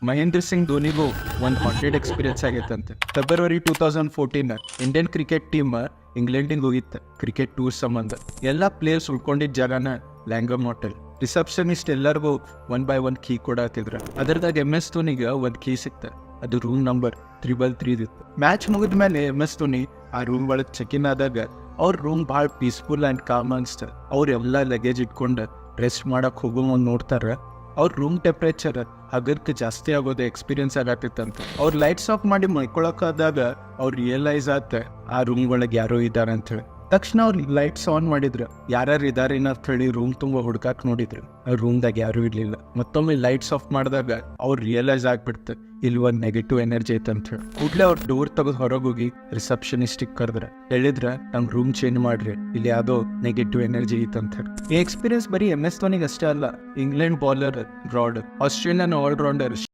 ಮಹೇಂದ್ರ ಸಿಂಗ್ ಧೋನಿಗೂ ಒಂದು haunted experience ಆಗೈತಂತೆ. ಫೆಬ್ರವರಿ 2014 ಇಂಡಿಯನ್ ಕ್ರಿಕೆಟ್ ಟೀಮ್ ಇಂಗ್ಲೆಂಡಿಗೆ ಹೋಗಿತ್ತು ಕ್ರಿಕೆಟ್ ಟೂರ್ ಸಂಬಂಧ. ಎಲ್ಲ ಪ್ಲೇಯರ್ಸ್ ಉಳ್ಕೊಂಡಿದ್ದ ಜಾಗನ ಲ್ಯಾಂಗಮ್ ಹೋಟೆಲ್. ರಿಸೆಪ್ಷನಿಸ್ಟ್ ಎಲ್ಲರಿಗೂ 1 by 1 ಕೀ ಕೊಡತ್ತಿದ್ರು. ಅದರದಾಗ MS ಧೋನಿಗೆ ಒಂದು ಕೀ ಸಿಕ್ತ. ಅದು ರೂಮ್ ನಂಬರ್ 333 ಇತ್ತು. ಮ್ಯಾಚ್ ಮುಗಿದ ಮೇಲೆ MS ಧೋನಿ ಆ ರೂಮ್ ಒಳಗೆ ಚೆಕ್ ಇನ್ ಆದಾಗ ಅವ್ರ ರೂಮ್ ಭಾಳ ಪೀಸ್ಫುಲ್ ಆ್ಯಂಡ್ ಕಾಮ್ ಅನ್ಸ್ತ. ಅವ್ರೆಲ್ಲ ಲಗೇಜ್ ಇಟ್ಕೊಂಡು ರೆಸ್ಟ್ ಮಾಡಕ್ಕೆ ಹೋಗೋ ಮುಂದೆ ನೋಡ್ತಾರೆ ಅವ್ರ ರೂಮ್ ಟೆಂಪ್ರೇಚರ್ ಹಗರ್ಕ್ಕೆ ಜಾಸ್ತಿ ಆಗೋದು ಎಕ್ಸ್ಪೀರಿಯನ್ಸ್ ಆಗತ್ತಿತ್ತಂತ. ಅವ್ರು ಲೈಟ್ಸ್ ಆಫ್ ಮಾಡಿ ಮಲ್ಕೊಳಕ್ಕಾದಾಗ ಅವ್ರು ರಿಯಲೈಸ್ ಆತ ಆ ರೂಮ್ ಒಳಗೆ ಯಾರೋ ಇದ್ದಾರೆ ಅಂತೇಳಿ. ತಕ್ಷಣ ಅವ್ರು ಲೈಟ್ಸ್ ಆನ್ ಮಾಡಿದ್ರು. ಯಾರ್ಯಾರು ಇದ್ದಾರೆ ಅಂತ ಹೇಳಿ ರೂಮ್ ತುಂಬ ಹುಡ್ಕಾಕ್ ನೋಡಿದ್ರು. ರೂಮ್ದಾಗ ಯಾರೂ ಇರಲಿಲ್ಲ. ಮತ್ತೊಮ್ಮೆ ಲೈಟ್ಸ್ ಆಫ್ ಮಾಡಿದಾಗ ಅವ್ರು ರಿಯಲೈಸ್ ಆಗ್ಬಿಡ್ತು ಇಲ್ಲಿ ಒಂದು ನೆಗೆಟಿವ್ ಎನರ್ಜಿ ಐತೆ ಅಂತ ಹೇಳಿ. ಕೂಡಲೇ ಅವ್ರು ಡೋರ್ ತೆಗೆದು ಹೊರಗೆ ಹೋಗಿ ರಿಸೆಪ್ಷನಿಸ್ಟಿಗೆ ಕರೆದ್ರೆ ಹೇಳಿದ್ರೆ ನಮ್ಮ ರೂಮ್ ಚೇಂಜ್ ಮಾಡ್ರಿ, ಇಲ್ಲಿ ಯಾವುದೋ ನೆಗೆಟಿವ್ ಎನರ್ಜಿ ಐತೆ ಅಂತ ಹೇಳಿ. ಈ ಎಕ್ಸ್ಪೀರಿಯನ್ಸ್ ಬರೀ MS ಧೋನಿಗೆ ಅಷ್ಟೇ ಅಲ್ಲ. England bowler Broad, Australian allrounder